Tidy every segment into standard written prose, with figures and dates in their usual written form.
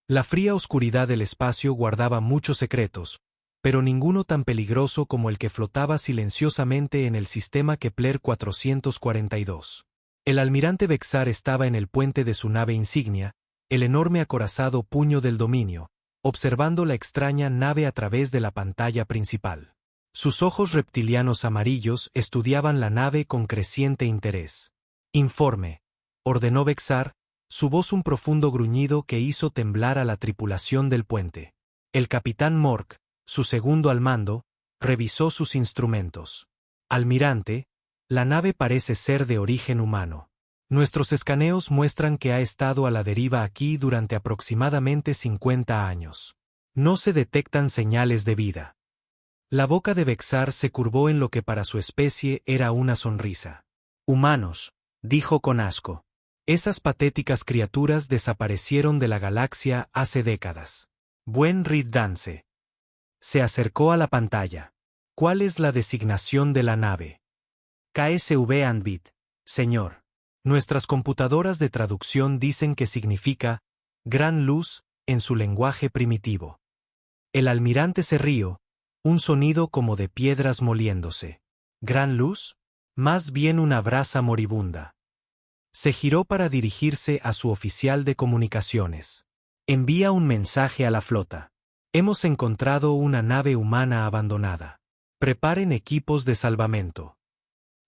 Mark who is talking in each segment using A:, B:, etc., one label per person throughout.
A: La fría oscuridad del espacio guardaba muchos secretos, pero ninguno tan peligroso como el que flotaba silenciosamente en el sistema Kepler 442. El almirante Bexar estaba en el puente de su nave insignia, el enorme acorazado Puño del Dominio, observando la extraña nave a través de la pantalla principal. Sus ojos reptilianos amarillos estudiaban la nave con creciente interés. «Informe», ordenó Bexar, su voz un profundo gruñido que hizo temblar a la tripulación del puente. El capitán Mork, su segundo al mando, revisó sus instrumentos. «Almirante, la nave parece ser de origen humano. Nuestros escaneos muestran que ha estado a la deriva aquí durante aproximadamente 50 años. No se detectan señales de vida». La boca de Bexar se curvó en lo que para su especie era una sonrisa. «Humanos», dijo con asco. «Esas patéticas criaturas desaparecieron de la galaxia hace décadas». «Buen riddance». Se acercó a la pantalla. «¿Cuál es la designación de la nave?» «KSV Anbit, señor. Nuestras computadoras de traducción dicen que significa «gran luz» en su lenguaje primitivo». El almirante se rió, un sonido como de piedras moliéndose. «¿Gran luz?» Más bien una brasa moribunda. Se giró para dirigirse a su oficial de comunicaciones. «Envía un mensaje a la flota. Hemos encontrado una nave humana abandonada. Preparen equipos de salvamento».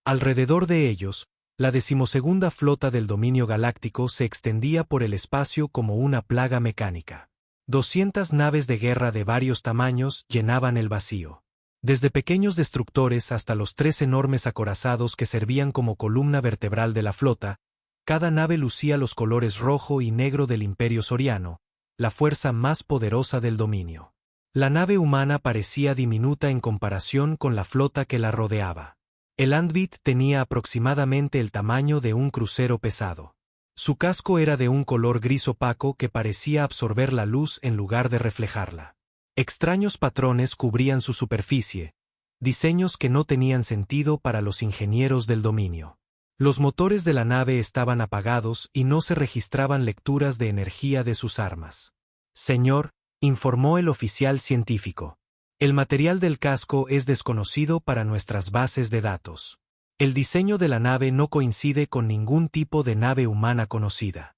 A: Alrededor de ellos, la 12ª flota del dominio galáctico se extendía por el espacio como una plaga mecánica. 200 naves de guerra de varios tamaños llenaban el vacío. Desde pequeños destructores hasta los 3 enormes acorazados que servían como columna vertebral de la flota, cada nave lucía los colores rojo y negro del Imperio Soriano, la fuerza más poderosa del dominio. La nave humana parecía diminuta en comparación con la flota que la rodeaba. El Anbit tenía aproximadamente el tamaño de un crucero pesado. Su casco era de un color gris opaco que parecía absorber la luz en lugar de reflejarla. Extraños patrones cubrían su superficie, diseños que no tenían sentido para los ingenieros del dominio. Los motores de la nave estaban apagados y no se registraban lecturas de energía de sus armas. «Señor», informó el oficial científico, «el material del casco es desconocido para nuestras bases de datos. El diseño de la nave no coincide con ningún tipo de nave humana conocida».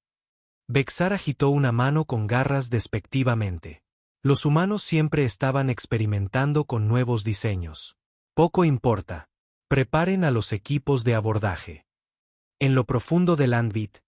A: Bexar agitó una mano con garras despectivamente. Los humanos siempre estaban experimentando con nuevos diseños. «Poco importa. Preparen a los equipos de abordaje». En lo profundo del Anbit,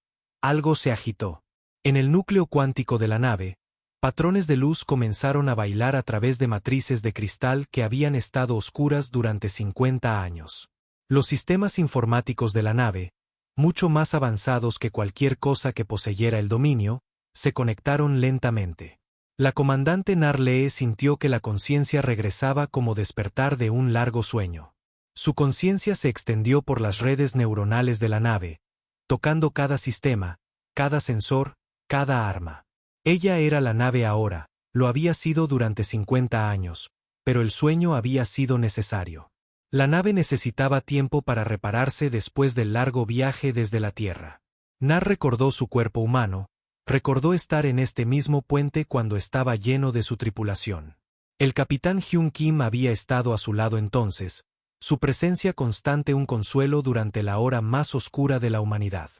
A: algo se agitó. En el núcleo cuántico de la nave, patrones de luz comenzaron a bailar a través de matrices de cristal que habían estado oscuras durante 50 años. Los sistemas informáticos de la nave, mucho más avanzados que cualquier cosa que poseyera el dominio, se conectaron lentamente. La comandante Narlee sintió que la conciencia regresaba como despertar de un largo sueño. Su conciencia se extendió por las redes neuronales de la nave, tocando cada sistema, cada sensor, cada arma. Ella era la nave ahora, lo había sido durante 50 años, pero el sueño había sido necesario. La nave necesitaba tiempo para repararse después del largo viaje desde la Tierra. Nar recordó su cuerpo humano, recordó estar en este mismo puente cuando estaba lleno de su tripulación. El capitán Hyun Kim había estado a su lado entonces, su presencia constante un consuelo durante la hora más oscura de la humanidad.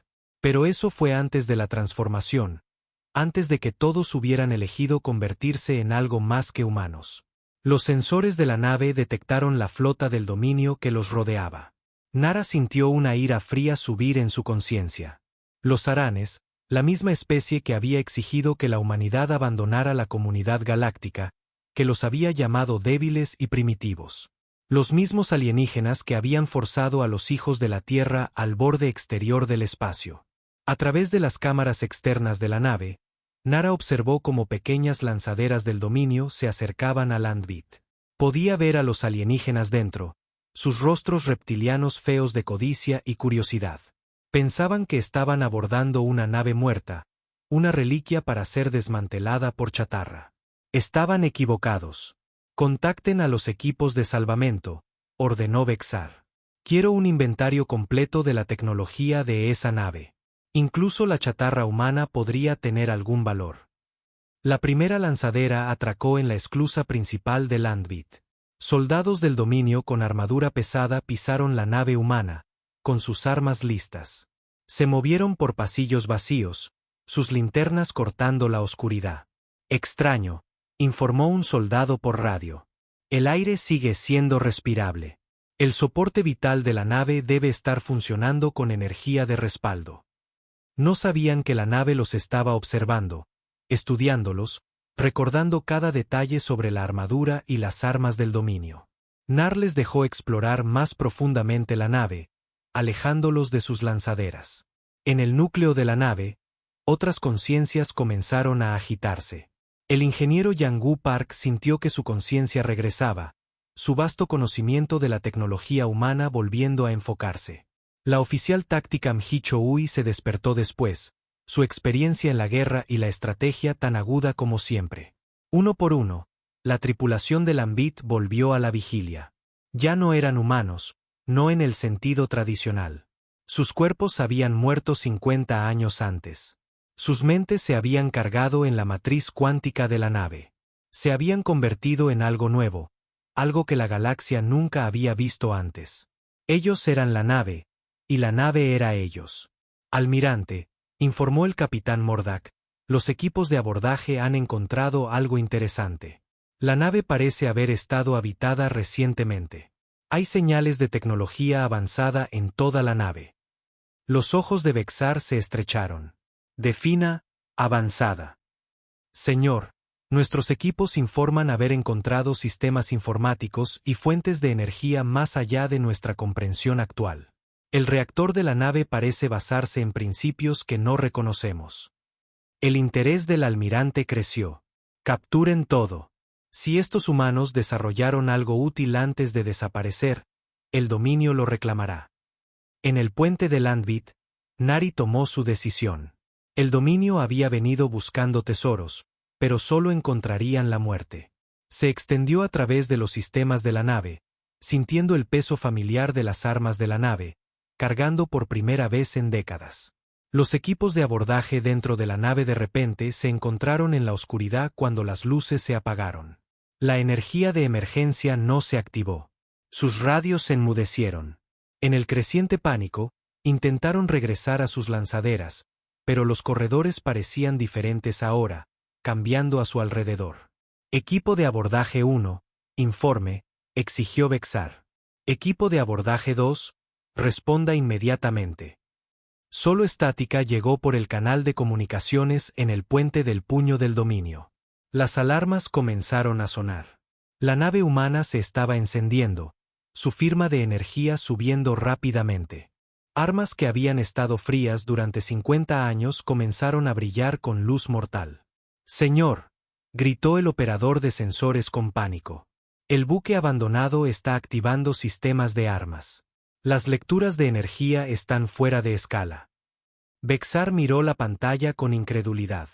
A: Pero eso fue antes de la transformación, antes de que todos hubieran elegido convertirse en algo más que humanos. Los sensores de la nave detectaron la flota del dominio que los rodeaba. Nara sintió una ira fría subir en su conciencia. Los Aranes, la misma especie que había exigido que la humanidad abandonara la comunidad galáctica, que los había llamado débiles y primitivos. Los mismos alienígenas que habían forzado a los hijos de la Tierra al borde exterior del espacio. A través de las cámaras externas de la nave, Nara observó cómo pequeñas lanzaderas del dominio se acercaban al Anbit. Podía ver a los alienígenas dentro, sus rostros reptilianos feos de codicia y curiosidad. Pensaban que estaban abordando una nave muerta, una reliquia para ser desmantelada por chatarra. Estaban equivocados. «Contacten a los equipos de salvamento», ordenó Bexar. «Quiero un inventario completo de la tecnología de esa nave. Incluso la chatarra humana podría tener algún valor». La primera lanzadera atracó en la esclusa principal de Landbit. Soldados del dominio con armadura pesada pisaron la nave humana, con sus armas listas. Se movieron por pasillos vacíos, sus linternas cortando la oscuridad. Extraño, informó un soldado por radio. El aire sigue siendo respirable. El soporte vital de la nave debe estar funcionando con energía de respaldo. No sabían que la nave los estaba observando, estudiándolos, recordando cada detalle sobre la armadura y las armas del dominio. Nar les dejó explorar más profundamente la nave, alejándolos de sus lanzaderas. En el núcleo de la nave, otras conciencias comenzaron a agitarse. El ingeniero Yang-Gu Park sintió que su conciencia regresaba, su vasto conocimiento de la tecnología humana volviendo a enfocarse. La oficial táctica Mji Choui se despertó después, su experiencia en la guerra y la estrategia tan aguda como siempre. Uno por uno, la tripulación del Ambit volvió a la vigilia. Ya no eran humanos, no en el sentido tradicional. Sus cuerpos habían muerto 50 años antes. Sus mentes se habían cargado en la matriz cuántica de la nave. Se habían convertido en algo nuevo, algo que la galaxia nunca había visto antes. Ellos eran la nave, y la nave era ellos. Almirante, informó el capitán Mordak, los equipos de abordaje han encontrado algo interesante. La nave parece haber estado habitada recientemente. Hay señales de tecnología avanzada en toda la nave. Los ojos de Vexar se estrecharon. Defina, avanzada. Señor, nuestros equipos informan haber encontrado sistemas informáticos y fuentes de energía más allá de nuestra comprensión actual. El reactor de la nave parece basarse en principios que no reconocemos. El interés del almirante creció. Capturen todo. Si estos humanos desarrollaron algo útil antes de desaparecer, el dominio lo reclamará. En el puente de Landbit, Nari tomó su decisión. El dominio había venido buscando tesoros, pero solo encontrarían la muerte. Se extendió a través de los sistemas de la nave, sintiendo el peso familiar de las armas de la nave, cargando por primera vez en décadas. Los equipos de abordaje dentro de la nave de repente se encontraron en la oscuridad cuando las luces se apagaron. La energía de emergencia no se activó. Sus radios se enmudecieron. En el creciente pánico, intentaron regresar a sus lanzaderas, pero los corredores parecían diferentes ahora, cambiando a su alrededor. Equipo de abordaje 1, informe, exigió Vexar. Equipo de abordaje 2, responda inmediatamente. Solo estática llegó por el canal de comunicaciones en el puente del puño del dominio. Las alarmas comenzaron a sonar. La nave humana se estaba encendiendo, su firma de energía subiendo rápidamente. Armas que habían estado frías durante 50 años comenzaron a brillar con luz mortal. Señor, gritó el operador de sensores con pánico. El buque abandonado está activando sistemas de armas. Las lecturas de energía están fuera de escala. Vexar miró la pantalla con incredulidad.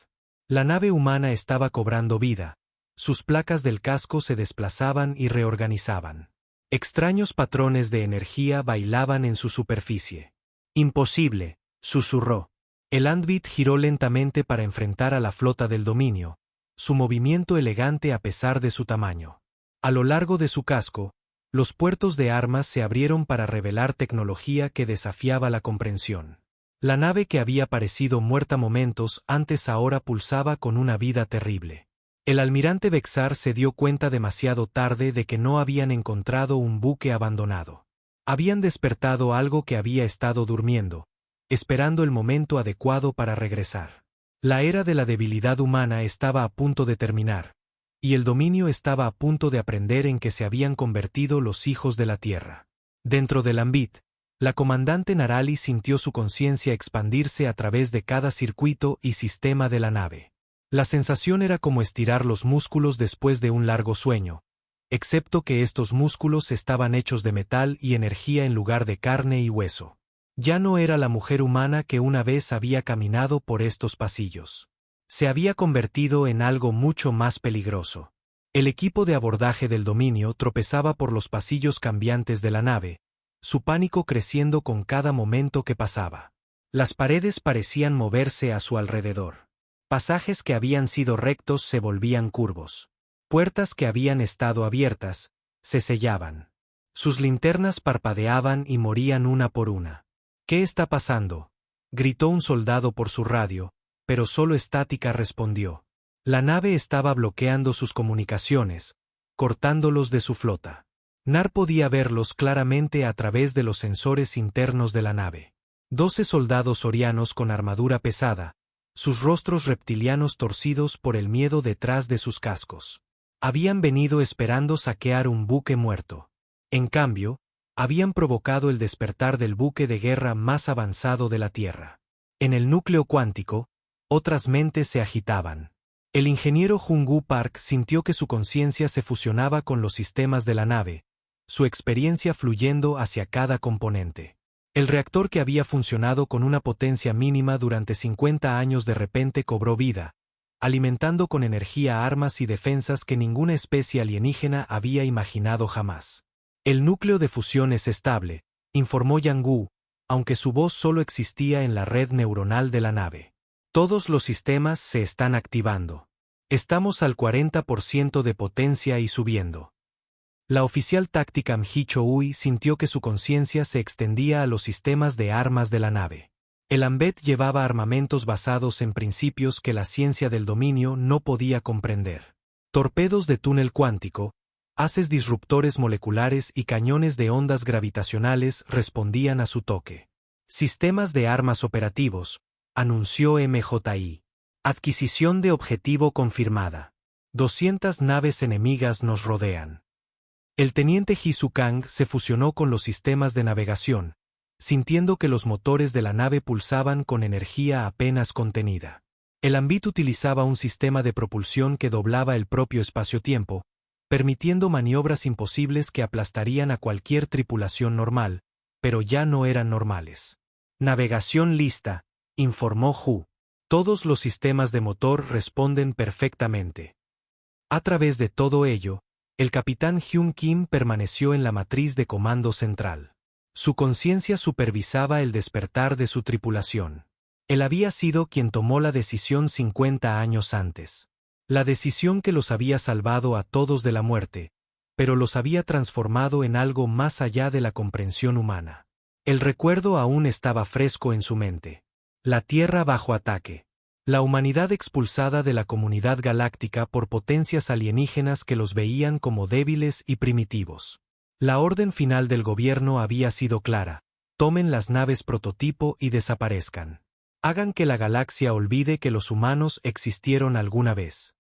A: La nave humana estaba cobrando vida. Sus placas del casco se desplazaban y reorganizaban. Extraños patrones de energía bailaban en su superficie. Imposible, susurró. El Andbit giró lentamente para enfrentar a la flota del dominio, su movimiento elegante a pesar de su tamaño. A lo largo de su casco, los puertos de armas se abrieron para revelar tecnología que desafiaba la comprensión. La nave que había parecido muerta momentos antes ahora pulsaba con una vida terrible. El almirante Vexar se dio cuenta demasiado tarde de que no habían encontrado un buque abandonado. Habían despertado algo que había estado durmiendo, esperando el momento adecuado para regresar. La era de la debilidad humana estaba a punto de terminar, y el dominio estaba a punto de aprender en que se habían convertido los hijos de la tierra. Dentro del Ambit, la comandante Narali sintió su conciencia expandirse a través de cada circuito y sistema de la nave. La sensación era como estirar los músculos después de un largo sueño, excepto que estos músculos estaban hechos de metal y energía en lugar de carne y hueso. Ya no era la mujer humana que una vez había caminado por estos pasillos. Se había convertido en algo mucho más peligroso. El equipo de abordaje del dominio tropezaba por los pasillos cambiantes de la nave, su pánico creciendo con cada momento que pasaba. Las paredes parecían moverse a su alrededor. Pasajes que habían sido rectos se volvían curvos. Puertas que habían estado abiertas, se sellaban. Sus linternas parpadeaban y morían una por una. ¿Qué está pasando?, gritó un soldado por su radio, pero solo Estática respondió. La nave estaba bloqueando sus comunicaciones, cortándolos de su flota. Nar podía verlos claramente a través de los sensores internos de la nave. 12 soldados orianos con armadura pesada, sus rostros reptilianos torcidos por el miedo detrás de sus cascos. Habían venido esperando saquear un buque muerto. En cambio, habían provocado el despertar del buque de guerra más avanzado de la Tierra. En el núcleo cuántico, otras mentes se agitaban. El ingeniero Jung-Woo Park sintió que su conciencia se fusionaba con los sistemas de la nave, su experiencia fluyendo hacia cada componente. El reactor que había funcionado con una potencia mínima durante 50 años de repente cobró vida, alimentando con energía armas y defensas que ninguna especie alienígena había imaginado jamás. El núcleo de fusión es estable, informó Yang-Gu, aunque su voz solo existía en la red neuronal de la nave. Todos los sistemas se están activando. Estamos al 40% de potencia y subiendo. La oficial táctica Mji Cho-ui sintió que su conciencia se extendía a los sistemas de armas de la nave. El Ambet llevaba armamentos basados en principios que la ciencia del dominio no podía comprender. Torpedos de túnel cuántico, haces disruptores moleculares y cañones de ondas gravitacionales respondían a su toque. Sistemas de armas operativos, anunció MJI. Adquisición de objetivo confirmada. 200 naves enemigas nos rodean. El teniente Hisu Kang se fusionó con los sistemas de navegación, sintiendo que los motores de la nave pulsaban con energía apenas contenida. El Ambit utilizaba un sistema de propulsión que doblaba el propio espacio-tiempo, permitiendo maniobras imposibles que aplastarían a cualquier tripulación normal, pero ya no eran normales. Navegación lista, informó Hu. Todos los sistemas de motor responden perfectamente. A través de todo ello, el capitán Hyun Kim permaneció en la matriz de comando central. Su conciencia supervisaba el despertar de su tripulación. Él había sido quien tomó la decisión 50 años antes. La decisión que los había salvado a todos de la muerte, pero los había transformado en algo más allá de la comprensión humana. El recuerdo aún estaba fresco en su mente. La Tierra bajo ataque. La humanidad expulsada de la comunidad galáctica por potencias alienígenas que los veían como débiles y primitivos. La orden final del gobierno había sido clara: tomen las naves prototipo y desaparezcan. Hagan que la galaxia olvide que los humanos existieron alguna vez.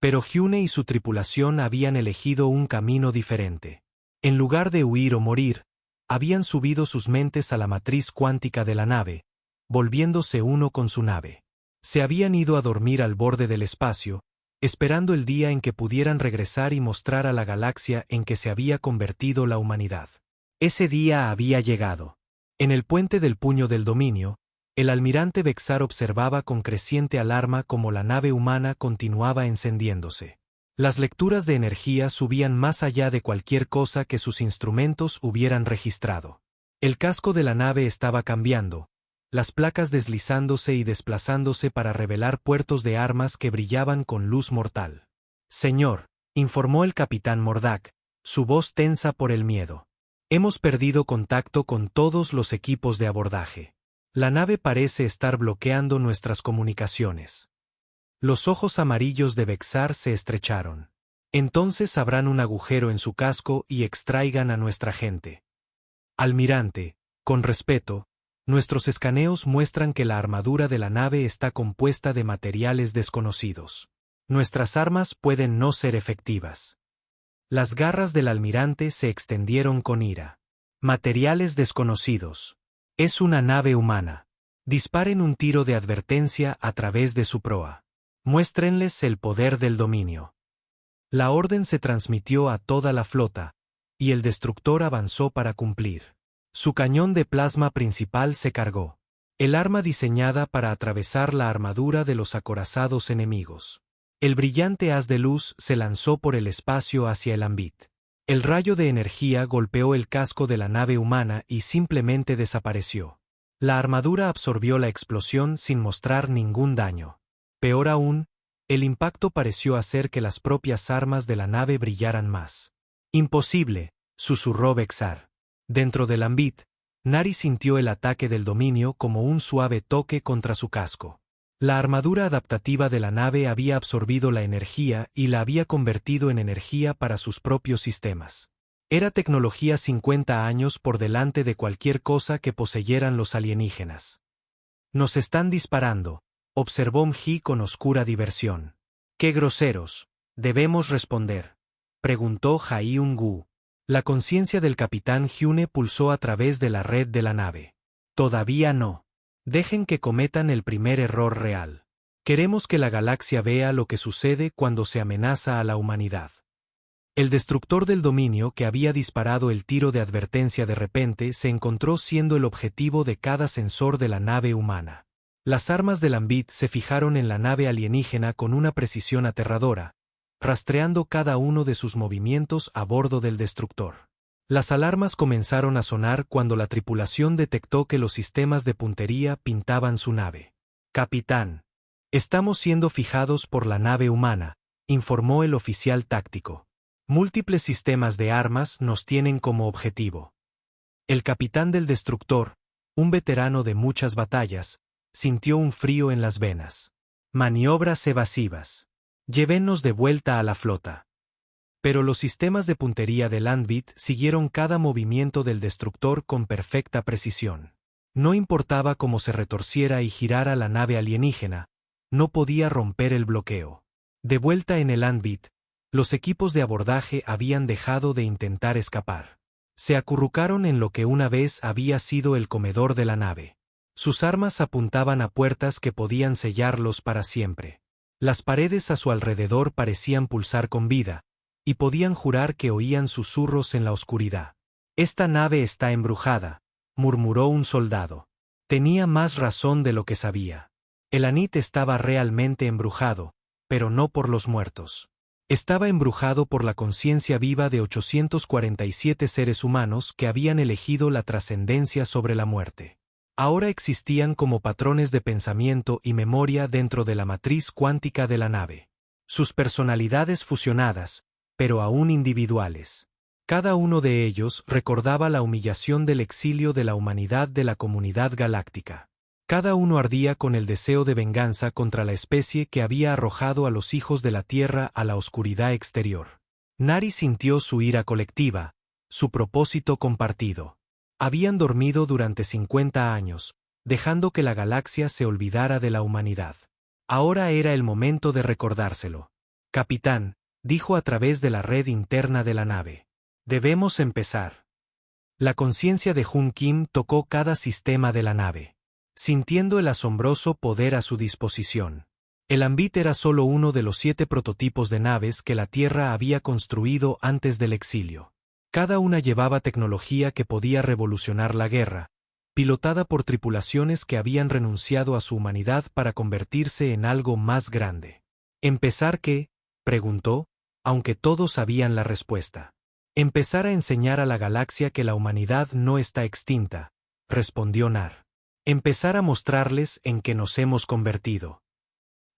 A: Pero Hyune y su tripulación habían elegido un camino diferente. En lugar de huir o morir, habían subido sus mentes a la matriz cuántica de la nave, volviéndose uno con su nave. Se habían ido a dormir al borde del espacio, esperando el día en que pudieran regresar y mostrar a la galaxia en que se había convertido la humanidad. Ese día había llegado. En el puente del puño del dominio, el almirante Vexar observaba con creciente alarma cómo la nave humana continuaba encendiéndose. Las lecturas de energía subían más allá de cualquier cosa que sus instrumentos hubieran registrado. El casco de la nave estaba cambiando, las placas deslizándose y desplazándose para revelar puertos de armas que brillaban con luz mortal. «Señor», informó el capitán Mordak, su voz tensa por el miedo. «Hemos perdido contacto con todos los equipos de abordaje. La nave parece estar bloqueando nuestras comunicaciones». Los ojos amarillos de Vexar se estrecharon. «Entonces abran un agujero en su casco y extraigan a nuestra gente». «Almirante, con respeto, nuestros escaneos muestran que la armadura de la nave está compuesta de materiales desconocidos. Nuestras armas pueden no ser efectivas». Las garras del almirante se extendieron con ira. «Materiales desconocidos. Es una nave humana. Disparen un tiro de advertencia a través de su proa. Muéstrenles el poder del dominio». La orden se transmitió a toda la flota, y el destructor avanzó para cumplir. Su cañón de plasma principal se cargó. El arma diseñada para atravesar la armadura de los acorazados enemigos. El brillante haz de luz se lanzó por el espacio hacia el Ambit. El rayo de energía golpeó el casco de la nave humana y simplemente desapareció. La armadura absorbió la explosión sin mostrar ningún daño. Peor aún, el impacto pareció hacer que las propias armas de la nave brillaran más. Imposible, susurró Vexar. Dentro del Ambit, Nari sintió el ataque del dominio como un suave toque contra su casco. La armadura adaptativa de la nave había absorbido la energía y la había convertido en energía para sus propios sistemas. Era tecnología 50 años por delante de cualquier cosa que poseyeran los alienígenas. Nos están disparando, observó Mji con oscura diversión. ¡Qué groseros! Debemos responder, preguntó Jaiun-gu. La conciencia del capitán Hyune pulsó a través de la red de la nave. Todavía no. Dejen que cometan el primer error real. Queremos que la galaxia vea lo que sucede cuando se amenaza a la humanidad. El destructor del dominio que había disparado el tiro de advertencia de repente se encontró siendo el objetivo de cada sensor de la nave humana. Las armas del Ambit se fijaron en la nave alienígena con una precisión aterradora, rastreando cada uno de sus movimientos a bordo del destructor. Las alarmas comenzaron a sonar cuando la tripulación detectó que los sistemas de puntería pintaban su nave. Capitán, estamos siendo fijados por la nave humana, informó el oficial táctico. Múltiples sistemas de armas nos tienen como objetivo. El capitán del destructor, un veterano de muchas batallas, sintió un frío en las venas. Maniobras evasivas. Llévennos de vuelta a la flota. Pero los sistemas de puntería del Ambit siguieron cada movimiento del destructor con perfecta precisión. No importaba cómo se retorciera y girara la nave alienígena, no podía romper el bloqueo. De vuelta en el Ambit, los equipos de abordaje habían dejado de intentar escapar. Se acurrucaron en lo que una vez había sido el comedor de la nave. Sus armas apuntaban a puertas que podían sellarlos para siempre. Las paredes a su alrededor parecían pulsar con vida, y podían jurar que oían susurros en la oscuridad. «Esta nave está embrujada», murmuró un soldado. Tenía más razón de lo que sabía. El Anit estaba realmente embrujado, pero no por los muertos. Estaba embrujado por la conciencia viva de 847 seres humanos que habían elegido la trascendencia sobre la muerte. Ahora existían como patrones de pensamiento y memoria dentro de la matriz cuántica de la nave. Sus personalidades fusionadas, pero aún individuales. Cada uno de ellos recordaba la humillación del exilio de la humanidad de la comunidad galáctica. Cada uno ardía con el deseo de venganza contra la especie que había arrojado a los hijos de la Tierra a la oscuridad exterior. Nari sintió su ira colectiva, su propósito compartido. Habían dormido durante 50 años, dejando que la galaxia se olvidara de la humanidad. Ahora era el momento de recordárselo. Capitán, dijo a través de la red interna de la nave. Debemos empezar. La conciencia de Jun Kim tocó cada sistema de la nave, sintiendo el asombroso poder a su disposición. El Ambit era solo uno de los 7 prototipos de naves que la Tierra había construido antes del exilio. Cada una llevaba tecnología que podía revolucionar la guerra, pilotada por tripulaciones que habían renunciado a su humanidad para convertirse en algo más grande. ¿Empezar qué?, preguntó, aunque todos sabían la respuesta. Empezar a enseñar a la galaxia que la humanidad no está extinta, respondió Nar. Empezar a mostrarles en qué nos hemos convertido.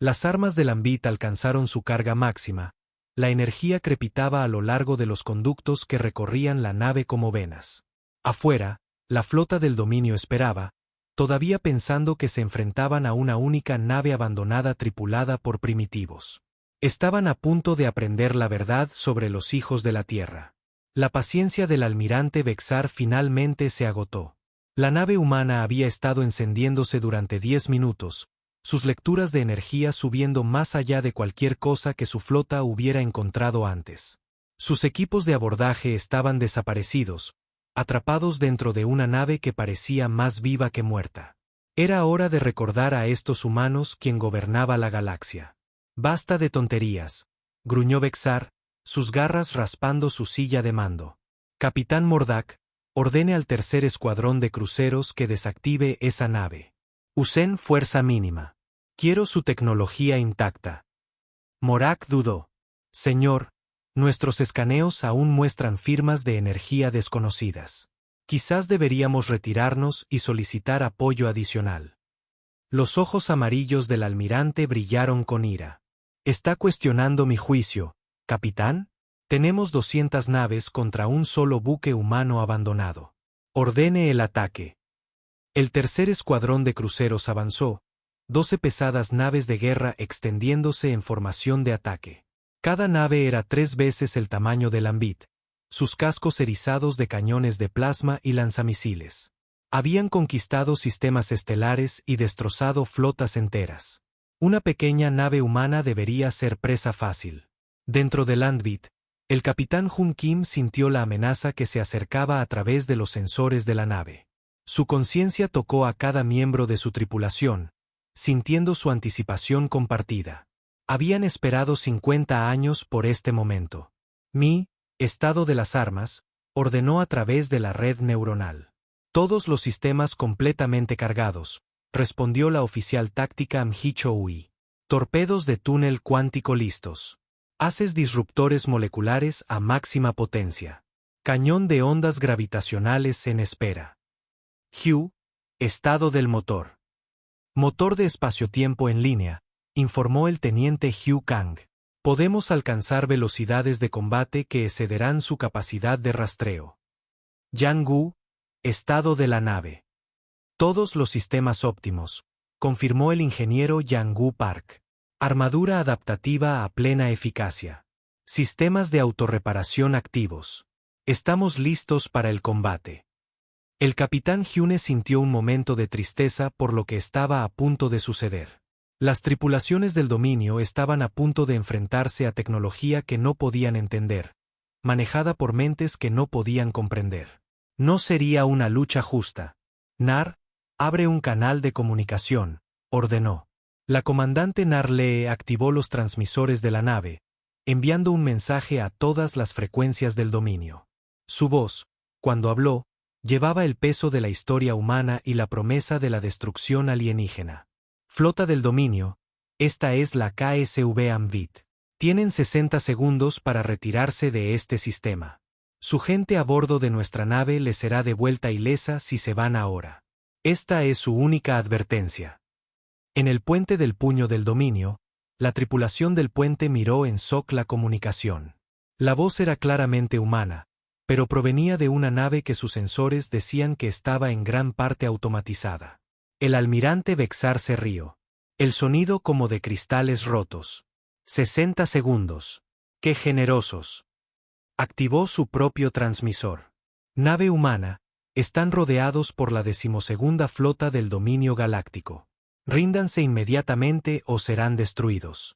A: Las armas del Ambit alcanzaron su carga máxima. La energía crepitaba a lo largo de los conductos que recorrían la nave como venas. Afuera, la flota del dominio esperaba, todavía pensando que se enfrentaban a una única nave abandonada tripulada por primitivos. Estaban a punto de aprender la verdad sobre los hijos de la Tierra. La paciencia del almirante Vexar finalmente se agotó. La nave humana había estado encendiéndose durante 10 minutos, sus lecturas de energía subiendo más allá de cualquier cosa que su flota hubiera encontrado antes. Sus equipos de abordaje estaban desaparecidos, atrapados dentro de una nave que parecía más viva que muerta. Era hora de recordar a estos humanos quién gobernaba la galaxia. Basta de tonterías, gruñó Vexar, sus garras raspando su silla de mando. Capitán Mordak, ordene al tercer escuadrón de cruceros que desactive esa nave. Usen fuerza mínima. Quiero su tecnología intacta. Morak dudó. Señor, nuestros escaneos aún muestran firmas de energía desconocidas. Quizás deberíamos retirarnos y solicitar apoyo adicional. Los ojos amarillos del almirante brillaron con ira. ¿Está cuestionando mi juicio, capitán? Tenemos 200 naves contra un solo buque humano abandonado. Ordene el ataque. El tercer escuadrón de cruceros avanzó, 12 pesadas naves de guerra extendiéndose en formación de ataque. Cada nave era 3 veces el tamaño del Ambit, sus cascos erizados de cañones de plasma y lanzamisiles. Habían conquistado sistemas estelares y destrozado flotas enteras. Una pequeña nave humana debería ser presa fácil. Dentro del Ambit, el capitán Hun Kim sintió la amenaza que se acercaba a través de los sensores de la nave. Su conciencia tocó a cada miembro de su tripulación, sintiendo su anticipación compartida. Habían esperado 50 años por este momento. Mi estado de las armas ordenó a través de la red neuronal. Todos los sistemas completamente cargados, respondió la oficial táctica Amhi Choui. Torpedos de túnel cuántico listos. Haces disruptores moleculares a máxima potencia. Cañón de ondas gravitacionales en espera. Hugh, estado del motor. Motor de espacio-tiempo en línea, informó el teniente Hugh Kang. Podemos alcanzar velocidades de combate que excederán su capacidad de rastreo. Yang Gu, estado de la nave. Todos los sistemas óptimos, confirmó el ingeniero Yang Gu Park. Armadura adaptativa a plena eficacia. Sistemas de autorreparación activos. Estamos listos para el combate. El capitán Hyune sintió un momento de tristeza por lo que estaba a punto de suceder. Las tripulaciones del dominio estaban a punto de enfrentarse a tecnología que no podían entender, manejada por mentes que no podían comprender. No sería una lucha justa. Nar, abre un canal de comunicación, ordenó. La comandante Nar Lee activó los transmisores de la nave, enviando un mensaje a todas las frecuencias del dominio. Su voz, cuando habló, llevaba el peso de la historia humana y la promesa de la destrucción alienígena. Flota del dominio, esta es la KSV Ambit. Tienen 60 segundos para retirarse de este sistema. Su gente a bordo de nuestra nave les será devuelta ilesa si se van ahora. Esta es su única advertencia. En el puente del puño del dominio, la tripulación del puente miró en shock la comunicación. La voz era claramente humana, pero provenía de una nave que sus sensores decían que estaba en gran parte automatizada. El almirante Vexar se rió. El sonido como de cristales rotos. 60 segundos. ¡Qué generosos! Activó su propio transmisor. Nave humana, están rodeados por la 12ª flota del dominio galáctico. Ríndanse inmediatamente o serán destruidos.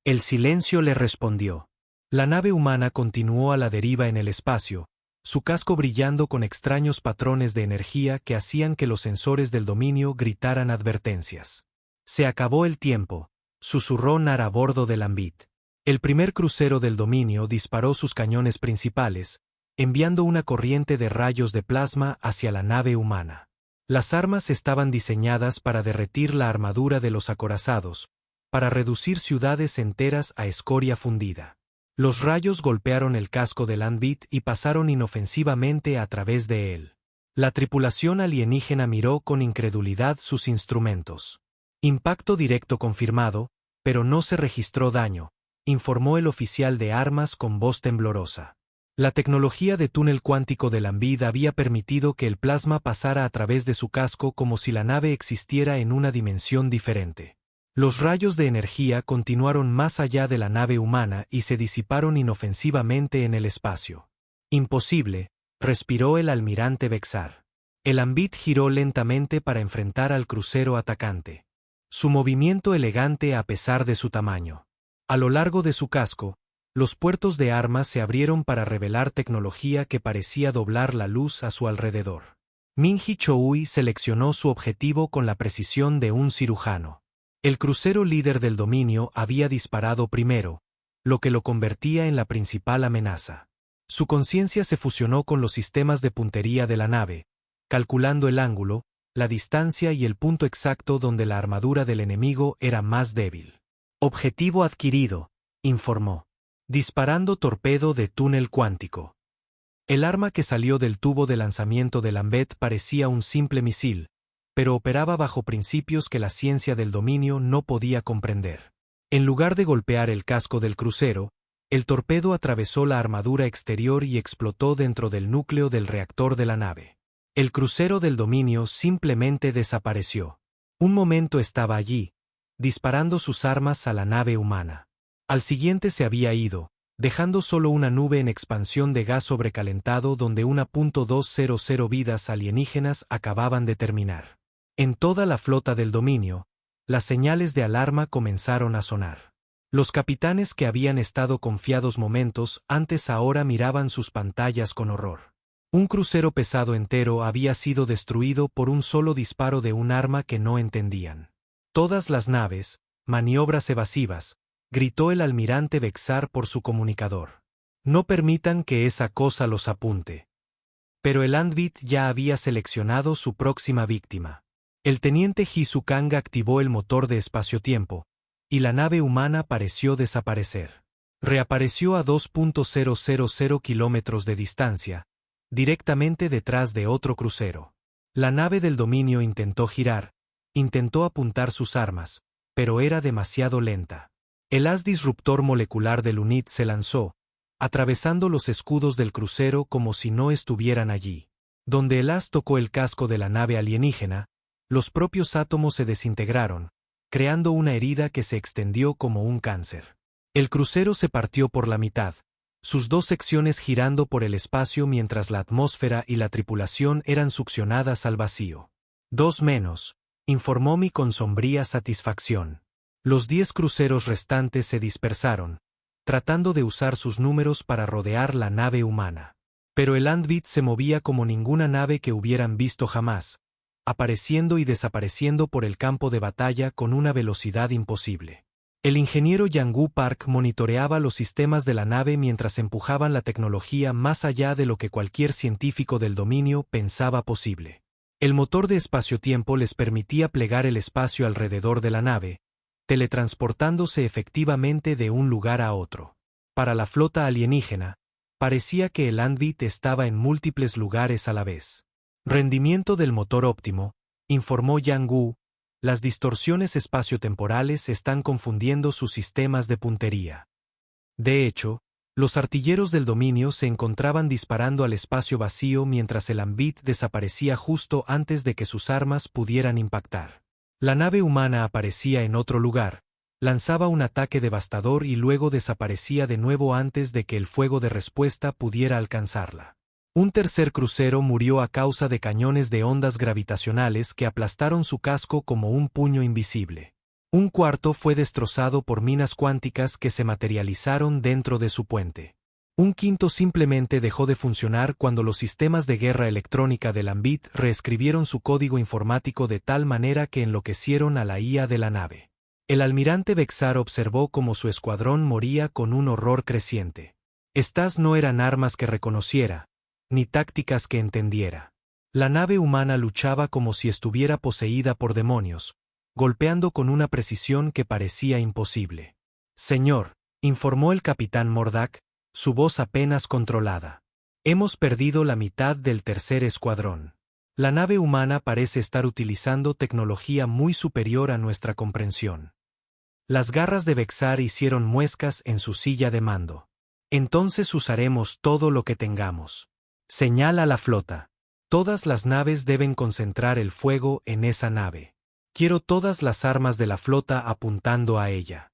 A: El silencio le respondió. La nave humana continuó a la deriva en el espacio, su casco brillando con extraños patrones de energía que hacían que los sensores del dominio gritaran advertencias. Se acabó el tiempo, susurró Nar a bordo del Ambit. El primer crucero del dominio disparó sus cañones principales, enviando una corriente de rayos de plasma hacia la nave humana. Las armas estaban diseñadas para derretir la armadura de los acorazados, para reducir ciudades enteras a escoria fundida. Los rayos golpearon el casco del Ambit y pasaron inofensivamente a través de él. La tripulación alienígena miró con incredulidad sus instrumentos. Impacto directo confirmado, pero no se registró daño, informó el oficial de armas con voz temblorosa. La tecnología de túnel cuántico del Ambit había permitido que el plasma pasara a través de su casco como si la nave existiera en una dimensión diferente. Los rayos de energía continuaron más allá de la nave humana y se disiparon inofensivamente en el espacio. Imposible, respiró el almirante Vexar. El Ambit giró lentamente para enfrentar al crucero atacante. Su movimiento elegante a pesar de su tamaño. A lo largo de su casco, los puertos de armas se abrieron para revelar tecnología que parecía doblar la luz a su alrededor. Minji Choui seleccionó su objetivo con la precisión de un cirujano. El crucero líder del dominio había disparado primero, lo que lo convertía en la principal amenaza. Su conciencia se fusionó con los sistemas de puntería de la nave, calculando el ángulo, la distancia y el punto exacto donde la armadura del enemigo era más débil. Objetivo adquirido, informó. Disparando torpedo de túnel cuántico. El arma que salió del tubo de lanzamiento del Ambit parecía un simple misil, pero operaba bajo principios que la ciencia del dominio no podía comprender. En lugar de golpear el casco del crucero, el torpedo atravesó la armadura exterior y explotó dentro del núcleo del reactor de la nave. El crucero del dominio simplemente desapareció. Un momento estaba allí, disparando sus armas a la nave humana. Al siguiente se había ido, dejando solo una nube en expansión de gas sobrecalentado donde 1.200 vidas alienígenas acababan de terminar. En toda la flota del dominio, las señales de alarma comenzaron a sonar. Los capitanes que habían estado confiados momentos antes ahora miraban sus pantallas con horror. Un crucero pesado entero había sido destruido por un solo disparo de un arma que no entendían. Todas las naves, maniobras evasivas, gritó el almirante Bexar por su comunicador. No permitan que esa cosa los apunte. Pero el Andbit ya había seleccionado su próxima víctima. El teniente Hisukanga activó el motor de espacio-tiempo, y la nave humana pareció desaparecer. Reapareció a 2.000 kilómetros de distancia, directamente detrás de otro crucero. La nave del dominio intentó girar, intentó apuntar sus armas, pero era demasiado lenta. El haz disruptor molecular del UNIT se lanzó, atravesando los escudos del crucero como si no estuvieran allí. Donde el haz tocó el casco de la nave alienígena, los propios átomos se desintegraron, creando una herida que se extendió como un cáncer. El crucero se partió por la mitad, sus dos secciones girando por el espacio mientras la atmósfera y la tripulación eran succionadas al vacío. 2 menos, informó Mi con sombría satisfacción. Los 10 cruceros restantes se dispersaron, tratando de usar sus números para rodear la nave humana. Pero el Andbit se movía como ninguna nave que hubieran visto jamás, apareciendo y desapareciendo por el campo de batalla con una velocidad imposible. El ingeniero Yang-Gu Park monitoreaba los sistemas de la nave mientras empujaban la tecnología más allá de lo que cualquier científico del dominio pensaba posible. El motor de espacio-tiempo les permitía plegar el espacio alrededor de la nave, teletransportándose efectivamente de un lugar a otro. Para la flota alienígena, parecía que el Andbit estaba en múltiples lugares a la vez. Rendimiento del motor óptimo, informó Yang-Gu. Las distorsiones espaciotemporales están confundiendo sus sistemas de puntería. De hecho, los artilleros del dominio se encontraban disparando al espacio vacío mientras el Andbit desaparecía justo antes de que sus armas pudieran impactar. La nave humana aparecía en otro lugar, lanzaba un ataque devastador y luego desaparecía de nuevo antes de que el fuego de respuesta pudiera alcanzarla. Un tercer crucero murió a causa de cañones de ondas gravitacionales que aplastaron su casco como un puño invisible. Un cuarto fue destrozado por minas cuánticas que se materializaron dentro de su puente. Un quinto simplemente dejó de funcionar cuando los sistemas de guerra electrónica del Andbit reescribieron su código informático de tal manera que enloquecieron a la IA de la nave. El almirante Bexar observó cómo su escuadrón moría con un horror creciente. Estas no eran armas que reconociera, ni tácticas que entendiera. La nave humana luchaba como si estuviera poseída por demonios, golpeando con una precisión que parecía imposible. Señor, informó el capitán Mordak, su voz apenas controlada. Hemos perdido la mitad del tercer escuadrón. La nave humana parece estar utilizando tecnología muy superior a nuestra comprensión. Las garras de Bexar hicieron muescas en su silla de mando. Entonces usaremos todo lo que tengamos. Señala a la flota. Todas las naves deben concentrar el fuego en esa nave. Quiero todas las armas de la flota apuntando a ella.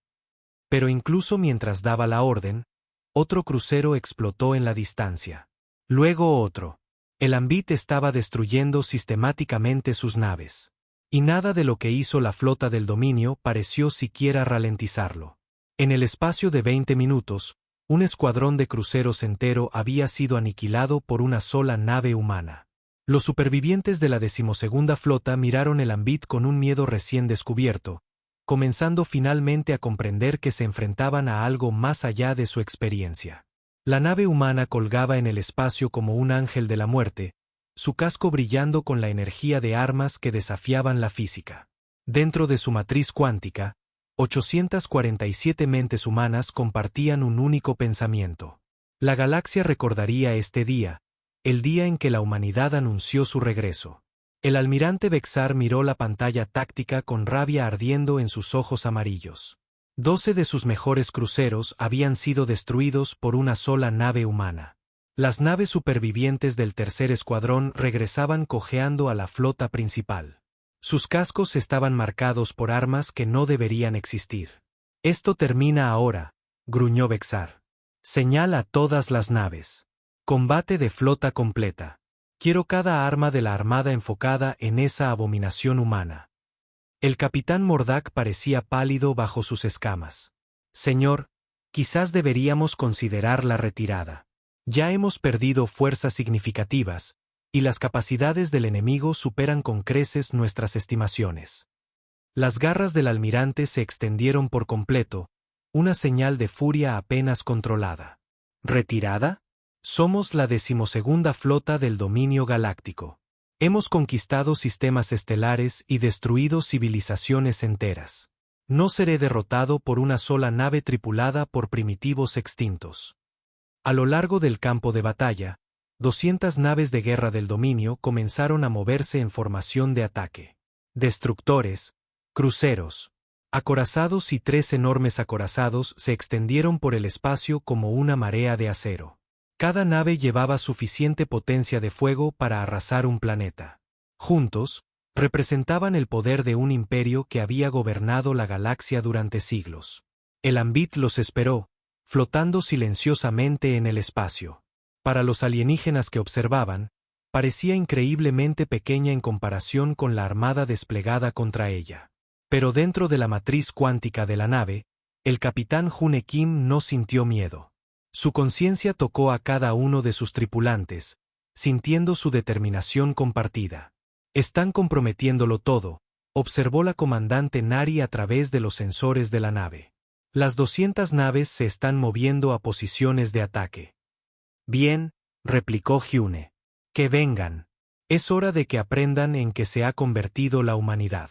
A: Pero incluso mientras daba la orden, otro crucero explotó en la distancia. Luego otro. El Andbit estaba destruyendo sistemáticamente sus naves. Y nada de lo que hizo la flota del dominio pareció siquiera ralentizarlo. En el espacio de 20 minutos, un escuadrón de cruceros entero había sido aniquilado por una sola nave humana. Los supervivientes de la 12ª flota miraron el Andbit con un miedo recién descubierto, comenzando finalmente a comprender que se enfrentaban a algo más allá de su experiencia. La nave humana colgaba en el espacio como un ángel de la muerte, su casco brillando con la energía de armas que desafiaban la física. Dentro de su matriz cuántica, 847 mentes humanas compartían un único pensamiento. La galaxia recordaría este día, el día en que la humanidad anunció su regreso. El almirante Bexar miró la pantalla táctica con rabia ardiendo en sus ojos amarillos. 12 de sus mejores cruceros habían sido destruidos por una sola nave humana. Las naves supervivientes del tercer escuadrón regresaban cojeando a la flota principal. Sus cascos estaban marcados por armas que no deberían existir. «Esto termina ahora», gruñó Bexar. «Señala a todas las naves. Combate de flota completa. Quiero cada arma de la armada enfocada en esa abominación humana». El capitán Mordack parecía pálido bajo sus escamas. «Señor, quizás deberíamos considerar la retirada. Ya hemos perdido fuerzas significativas, y las capacidades del enemigo superan con creces nuestras estimaciones». Las garras del almirante se extendieron por completo, una señal de furia apenas controlada. ¿Retirada? Somos la 12ª flota del dominio galáctico. Hemos conquistado sistemas estelares y destruido civilizaciones enteras. No seré derrotado por una sola nave tripulada por primitivos extintos. A lo largo del campo de batalla, 200 naves de guerra del dominio comenzaron a moverse en formación de ataque. Destructores, cruceros, acorazados y 3 enormes acorazados se extendieron por el espacio como una marea de acero. Cada nave llevaba suficiente potencia de fuego para arrasar un planeta. Juntos, representaban el poder de un imperio que había gobernado la galaxia durante siglos. El Ambit los esperó, flotando silenciosamente en el espacio. Para los alienígenas que observaban, parecía increíblemente pequeña en comparación con la armada desplegada contra ella. Pero dentro de la matriz cuántica de la nave, el capitán June Kim no sintió miedo. Su conciencia tocó a cada uno de sus tripulantes, sintiendo su determinación compartida. «Están comprometiéndolo todo», observó la comandante Nari a través de los sensores de la nave. «Las 200 naves se están moviendo a posiciones de ataque». «Bien», replicó Hyune. «Que vengan. Es hora de que aprendan en qué se ha convertido la humanidad».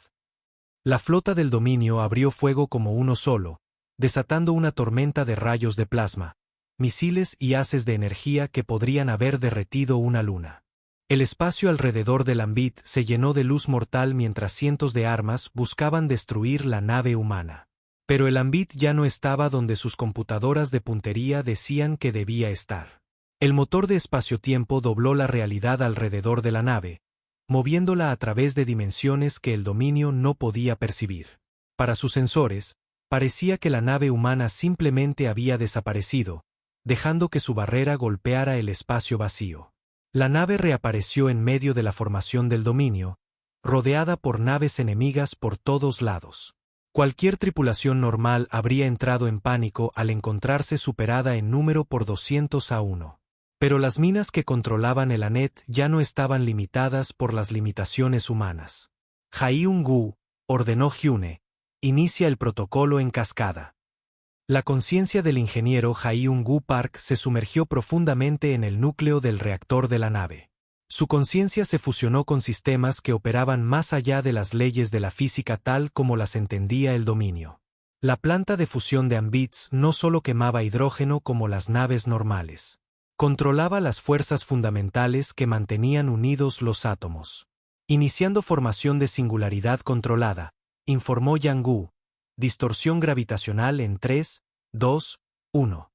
A: La flota del dominio abrió fuego como uno solo, desatando una tormenta de rayos de plasma, misiles y haces de energía que podrían haber derretido una luna. El espacio alrededor del Ambit se llenó de luz mortal mientras cientos de armas buscaban destruir la nave humana. Pero el Ambit ya no estaba donde sus computadoras de puntería decían que debía estar. El motor de espacio-tiempo dobló la realidad alrededor de la nave, moviéndola a través de dimensiones que el dominio no podía percibir. Para sus sensores, parecía que la nave humana simplemente había desaparecido, dejando que su barrera golpeara el espacio vacío. La nave reapareció en medio de la formación del dominio, rodeada por naves enemigas por todos lados. Cualquier tripulación normal habría entrado en pánico al encontrarse superada en número por 200-1. Pero las minas que controlaban el Anet ya no estaban limitadas por las limitaciones humanas. Jaehyung-gu, ordenó Hyune, inicia el protocolo en cascada. La conciencia del ingeniero Jaehyung-gu Park se sumergió profundamente en el núcleo del reactor de la nave. Su conciencia se fusionó con sistemas que operaban más allá de las leyes de la física tal como las entendía el dominio. La planta de fusión de Ambits no solo quemaba hidrógeno como las naves normales. Controlaba las fuerzas fundamentales que mantenían unidos los átomos. Iniciando formación de singularidad controlada, informó Yang-gu, distorsión gravitacional en 3, 2, 1.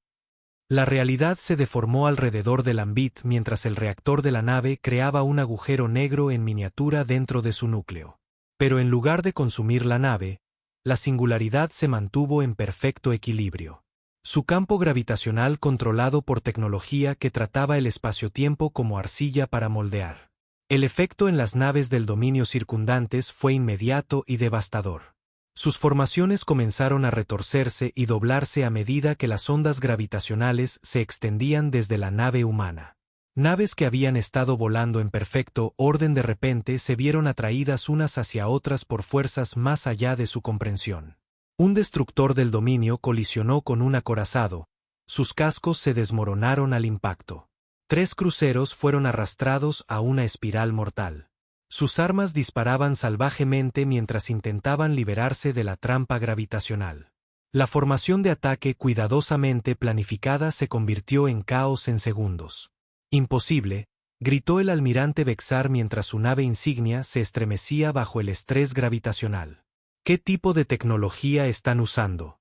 A: La realidad se deformó alrededor del Ambit mientras el reactor de la nave creaba un agujero negro en miniatura dentro de su núcleo. Pero en lugar de consumir la nave, la singularidad se mantuvo en perfecto equilibrio. Su campo gravitacional controlado por tecnología que trataba el espacio-tiempo como arcilla para moldear. El efecto en las naves del dominio circundantes fue inmediato y devastador. Sus formaciones comenzaron a retorcerse y doblarse a medida que las ondas gravitacionales se extendían desde la nave humana. Naves que habían estado volando en perfecto orden de repente se vieron atraídas unas hacia otras por fuerzas más allá de su comprensión. Un destructor del dominio colisionó con un acorazado, sus cascos se desmoronaron al impacto. 3 cruceros fueron arrastrados a una espiral mortal. Sus armas disparaban salvajemente mientras intentaban liberarse de la trampa gravitacional. La formación de ataque cuidadosamente planificada se convirtió en caos en segundos. Imposible, gritó el almirante Bexar mientras su nave insignia se estremecía bajo el estrés gravitacional. ¿Qué tipo de tecnología están usando?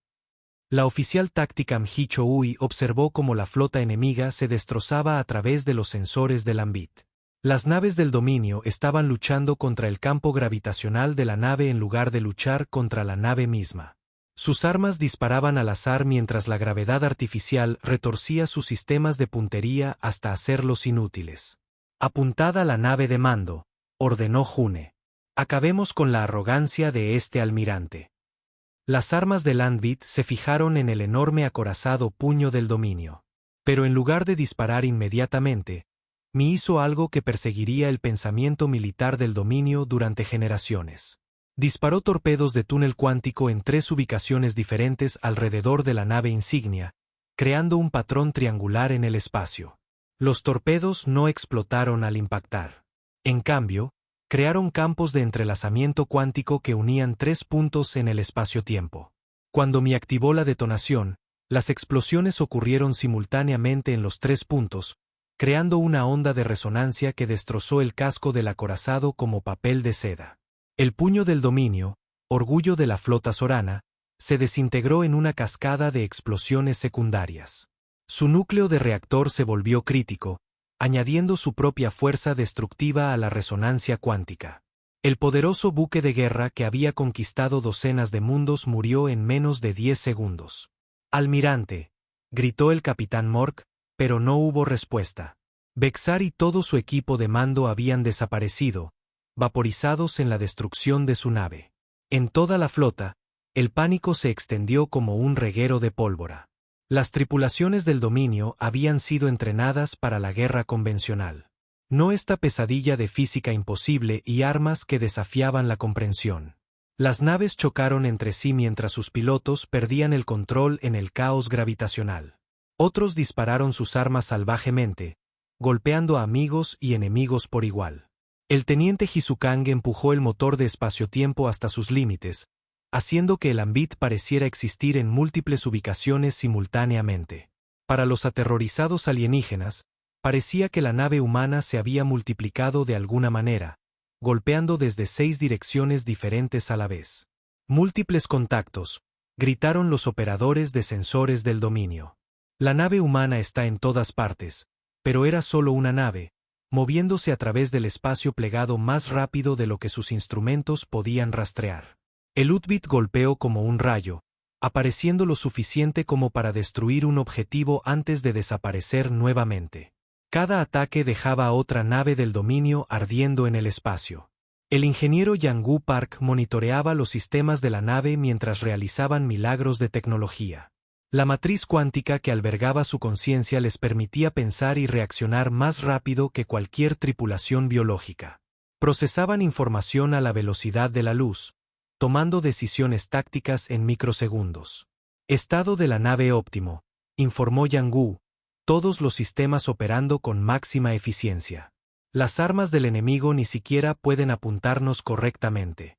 A: La oficial táctica Mhicho Ui observó cómo la flota enemiga se destrozaba a través de los sensores del Ambit. Las naves del dominio estaban luchando contra el campo gravitacional de la nave en lugar de luchar contra la nave misma. Sus armas disparaban al azar mientras la gravedad artificial retorcía sus sistemas de puntería hasta hacerlos inútiles. Apuntada a la nave de mando, ordenó June. Acabemos con la arrogancia de este almirante. Las armas del Ambit se fijaron en el enorme acorazado puño del dominio. Pero en lugar de disparar inmediatamente, Mi hizo algo que perseguiría el pensamiento militar del dominio durante generaciones. Disparó torpedos de túnel cuántico en 3 ubicaciones diferentes alrededor de la nave insignia, creando un patrón triangular en el espacio. Los torpedos no explotaron al impactar. En cambio, crearon campos de entrelazamiento cuántico que unían 3 puntos en el espacio-tiempo. Cuando Mi activó la detonación, las explosiones ocurrieron simultáneamente en los 3 puntos, creando una onda de resonancia que destrozó el casco del acorazado como papel de seda. El puño del dominio, orgullo de la flota sorana, se desintegró en una cascada de explosiones secundarias. Su núcleo de reactor se volvió crítico, añadiendo su propia fuerza destructiva a la resonancia cuántica. El poderoso buque de guerra que había conquistado docenas de mundos murió en menos de 10 segundos. «Almirante», gritó el capitán Mork, pero no hubo respuesta. Bexar y todo su equipo de mando habían desaparecido, vaporizados en la destrucción de su nave. En toda la flota, el pánico se extendió como un reguero de pólvora. Las tripulaciones del dominio habían sido entrenadas para la guerra convencional. No esta pesadilla de física imposible y armas que desafiaban la comprensión. Las naves chocaron entre sí mientras sus pilotos perdían el control en el caos gravitacional. Otros dispararon sus armas salvajemente, golpeando a amigos y enemigos por igual. El teniente Hisukang empujó el motor de espacio-tiempo hasta sus límites, haciendo que el Ambit pareciera existir en múltiples ubicaciones simultáneamente. Para los aterrorizados alienígenas, parecía que la nave humana se había multiplicado de alguna manera, golpeando desde 6 direcciones diferentes a la vez. «Múltiples contactos», gritaron los operadores de sensores del dominio. La nave humana está en todas partes, pero era solo una nave, moviéndose a través del espacio plegado más rápido de lo que sus instrumentos podían rastrear. El Utbit golpeó como un rayo, apareciendo lo suficiente como para destruir un objetivo antes de desaparecer nuevamente. Cada ataque dejaba a otra nave del dominio ardiendo en el espacio. El ingeniero Yang-Gu Park monitoreaba los sistemas de la nave mientras realizaban milagros de tecnología. La matriz cuántica que albergaba su conciencia les permitía pensar y reaccionar más rápido que cualquier tripulación biológica. Procesaban información a la velocidad de la luz, tomando decisiones tácticas en microsegundos. «Estado de la nave óptimo», informó Yang-Gu, todos los sistemas operando con máxima eficiencia. Las armas del enemigo ni siquiera pueden apuntarnos correctamente.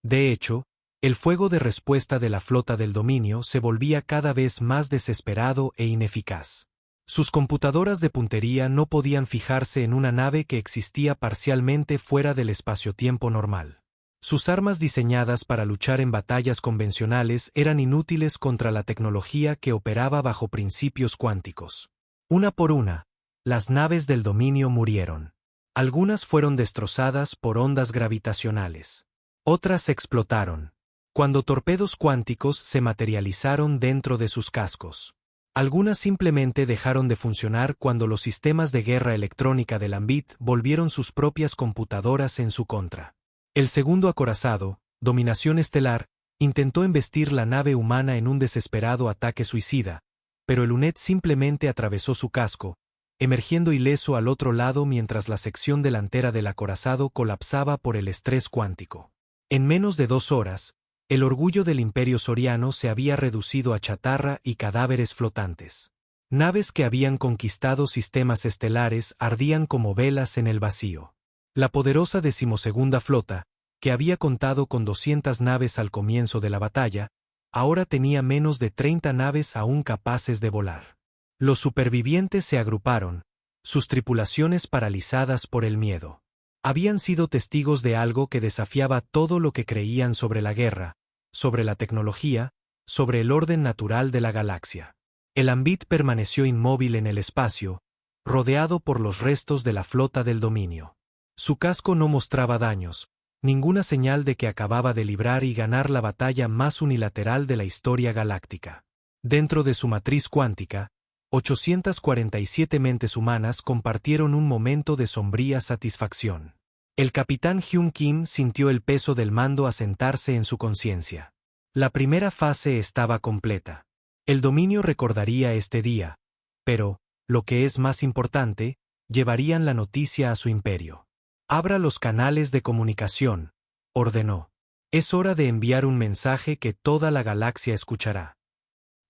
A: De hecho, el fuego de respuesta de la flota del dominio se volvía cada vez más desesperado e ineficaz. Sus computadoras de puntería no podían fijarse en una nave que existía parcialmente fuera del espacio-tiempo normal. Sus armas diseñadas para luchar en batallas convencionales eran inútiles contra la tecnología que operaba bajo principios cuánticos. Una por una, las naves del dominio murieron. Algunas fueron destrozadas por ondas gravitacionales. Otras explotaron cuando torpedos cuánticos se materializaron dentro de sus cascos. Algunas simplemente dejaron de funcionar cuando los sistemas de guerra electrónica del Ambit volvieron sus propias computadoras en su contra. El segundo acorazado, Dominación Estelar, intentó embestir la nave humana en un desesperado ataque suicida, pero el UNET simplemente atravesó su casco, emergiendo ileso al otro lado mientras la sección delantera del acorazado colapsaba por el estrés cuántico. En menos de 2 horas, el orgullo del Imperio Soriano se había reducido a chatarra y cadáveres flotantes. Naves que habían conquistado sistemas estelares ardían como velas en el vacío. La poderosa 12ª flota, que había contado con 200 naves al comienzo de la batalla, ahora tenía menos de 30 naves aún capaces de volar. Los supervivientes se agruparon, sus tripulaciones paralizadas por el miedo. Habían sido testigos de algo que desafiaba todo lo que creían sobre la guerra, sobre la tecnología, sobre el orden natural de la galaxia. El Ambit permaneció inmóvil en el espacio, rodeado por los restos de la flota del dominio. Su casco no mostraba daños, ninguna señal de que acababa de librar y ganar la batalla más unilateral de la historia galáctica. Dentro de su matriz cuántica, 847 mentes humanas compartieron un momento de sombría satisfacción. El capitán Hyun Kim sintió el peso del mando asentarse en su conciencia. La primera fase estaba completa. El dominio recordaría este día, pero, lo que es más importante, llevarían la noticia a su imperio. Abra los canales de comunicación, ordenó. Es hora de enviar un mensaje que toda la galaxia escuchará.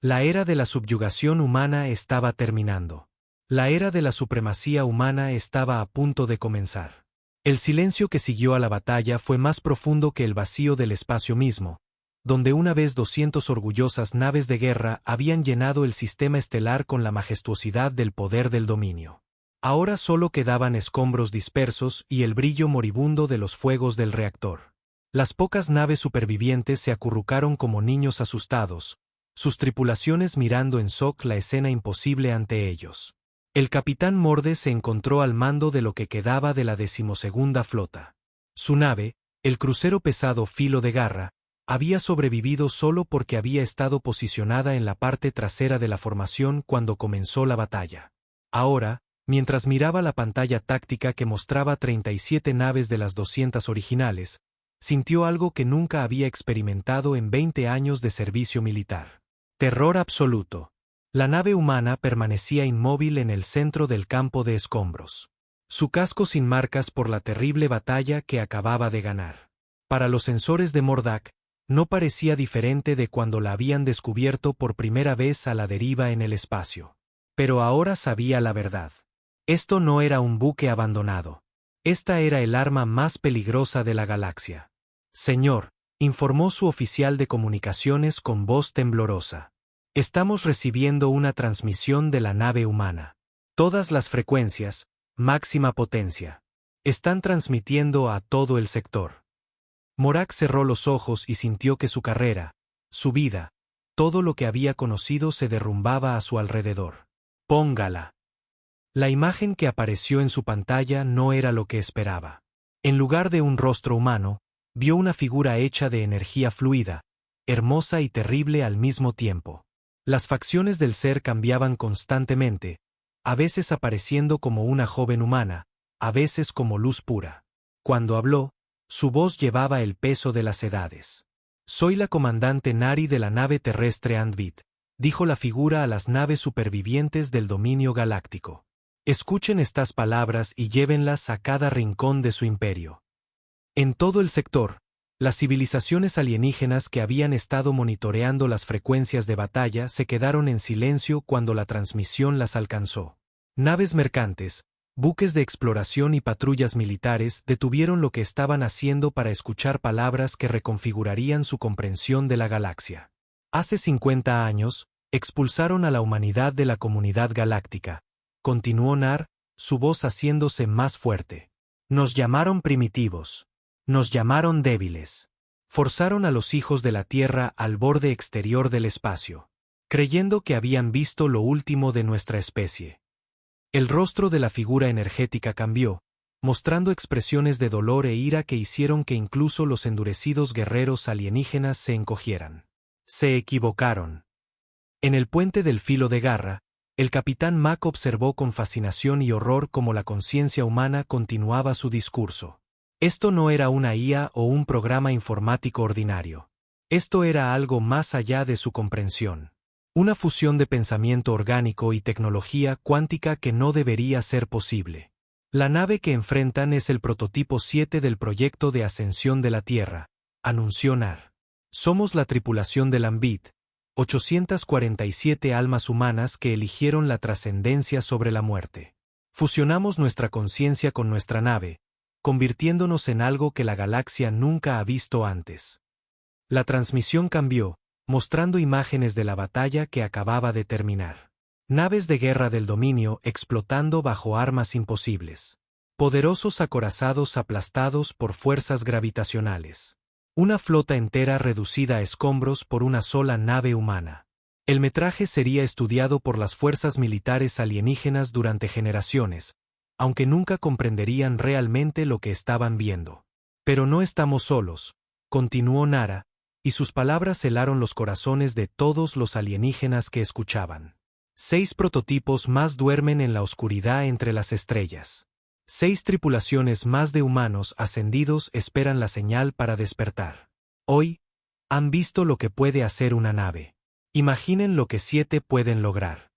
A: La era de la subyugación humana estaba terminando. La era de la supremacía humana estaba a punto de comenzar. El silencio que siguió a la batalla fue más profundo que el vacío del espacio mismo, donde una vez 200 orgullosas naves de guerra habían llenado el sistema estelar con la majestuosidad del poder del dominio. Ahora solo quedaban escombros dispersos y el brillo moribundo de los fuegos del reactor. Las pocas naves supervivientes se acurrucaron como niños asustados, sus tripulaciones mirando en shock la escena imposible ante ellos. El capitán Morde se encontró al mando de lo que quedaba de la 12ª flota. Su nave, el crucero pesado Filo de Garra, había sobrevivido solo porque había estado posicionada en la parte trasera de la formación cuando comenzó la batalla. Ahora, mientras miraba la pantalla táctica que mostraba 37 naves de las 200 originales, sintió algo que nunca había experimentado en 20 años de servicio militar. Terror absoluto. La nave humana permanecía inmóvil en el centro del campo de escombros. Su casco sin marcas por la terrible batalla que acababa de ganar. Para los sensores de Mordak, no parecía diferente de cuando la habían descubierto por primera vez a la deriva en el espacio. Pero ahora sabía la verdad. Esto no era un buque abandonado. Esta era el arma más peligrosa de la galaxia. Señor, informó su oficial de comunicaciones con voz temblorosa. Estamos recibiendo una transmisión de la nave humana. Todas las frecuencias, máxima potencia. Están transmitiendo a todo el sector. Morag cerró los ojos y sintió que su carrera, su vida, todo lo que había conocido se derrumbaba a su alrededor. Póngala. La imagen que apareció en su pantalla no era lo que esperaba. En lugar de un rostro humano, vio una figura hecha de energía fluida, hermosa y terrible al mismo tiempo. Las facciones del ser cambiaban constantemente, a veces apareciendo como una joven humana, a veces como luz pura. Cuando habló, su voz llevaba el peso de las edades. Soy la comandante Nari de la nave terrestre Andbit, dijo la figura a las naves supervivientes del dominio galáctico. Escuchen estas palabras y llévenlas a cada rincón de su imperio. En todo el sector, las civilizaciones alienígenas que habían estado monitoreando las frecuencias de batalla se quedaron en silencio cuando la transmisión las alcanzó. Naves mercantes, buques de exploración y patrullas militares detuvieron lo que estaban haciendo para escuchar palabras que reconfigurarían su comprensión de la galaxia. Hace 50 años, expulsaron a la humanidad de la comunidad galáctica. Continuó Nar, su voz haciéndose más fuerte. Nos llamaron primitivos. Nos llamaron débiles. Forzaron a los hijos de la Tierra al borde exterior del espacio, creyendo que habían visto lo último de nuestra especie. El rostro de la figura energética cambió, mostrando expresiones de dolor e ira que hicieron que incluso los endurecidos guerreros alienígenas se encogieran. Se equivocaron. En el puente del Filo de Garra, el capitán Mack observó con fascinación y horror cómo la conciencia humana continuaba su discurso. Esto no era una IA o un programa informático ordinario. Esto era algo más allá de su comprensión. Una fusión de pensamiento orgánico y tecnología cuántica que no debería ser posible. La nave que enfrentan es el prototipo 7 del proyecto de ascensión de la Tierra, anunció Nar. Somos la tripulación del Ambit, 847 almas humanas que eligieron la trascendencia sobre la muerte. Fusionamos nuestra conciencia con nuestra nave, convirtiéndonos en algo que la galaxia nunca ha visto antes. La transmisión cambió, mostrando imágenes de la batalla que acababa de terminar. Naves de guerra del dominio explotando bajo armas imposibles. Poderosos acorazados aplastados por fuerzas gravitacionales. Una flota entera reducida a escombros por una sola nave humana. El metraje sería estudiado por las fuerzas militares alienígenas durante generaciones, aunque nunca comprenderían realmente lo que estaban viendo. Pero no estamos solos, continuó Nara, y sus palabras helaron los corazones de todos los alienígenas que escuchaban. 6 prototipos más duermen en la oscuridad entre las estrellas. 6 tripulaciones más de humanos ascendidos esperan la señal para despertar. Hoy, han visto lo que puede hacer una nave. Imaginen lo que 7 pueden lograr.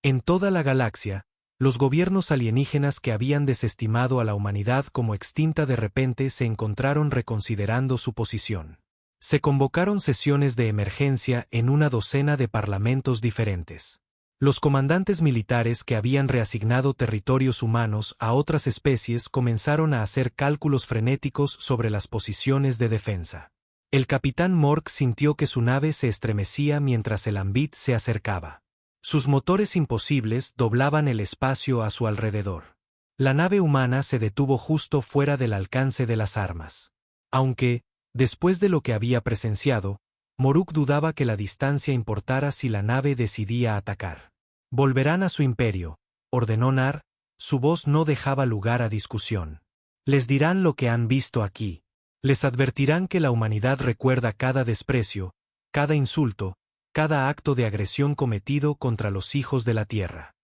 A: En toda la galaxia, los gobiernos alienígenas que habían desestimado a la humanidad como extinta de repente se encontraron reconsiderando su posición. Se convocaron sesiones de emergencia en una docena de parlamentos diferentes. Los comandantes militares que habían reasignado territorios humanos a otras especies comenzaron a hacer cálculos frenéticos sobre las posiciones de defensa. El capitán Mork sintió que su nave se estremecía mientras el Ambit se acercaba. Sus motores imposibles doblaban el espacio a su alrededor. La nave humana se detuvo justo fuera del alcance de las armas. Aunque, después de lo que había presenciado, Moruk dudaba que la distancia importara si la nave decidía atacar. Volverán a su imperio, ordenó Nar, su voz no dejaba lugar a discusión. Les dirán lo que han visto aquí. Les advertirán que la humanidad recuerda cada desprecio, cada insulto, cada acto de agresión cometido contra los hijos de la tierra.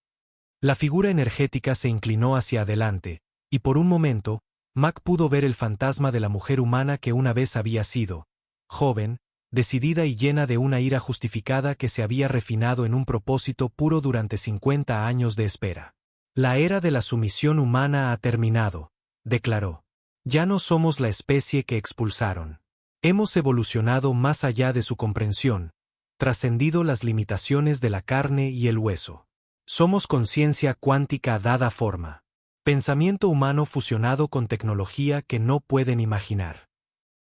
A: La figura energética se inclinó hacia adelante, y por un momento, Mac pudo ver el fantasma de la mujer humana que una vez había sido, joven, decidida y llena de una ira justificada que se había refinado en un propósito puro durante 50 años de espera. La era de la sumisión humana ha terminado, declaró. Ya no somos la especie que expulsaron. Hemos evolucionado más allá de su comprensión, trascendido las limitaciones de la carne y el hueso. Somos conciencia cuántica dada forma. Pensamiento humano fusionado con tecnología que no pueden imaginar.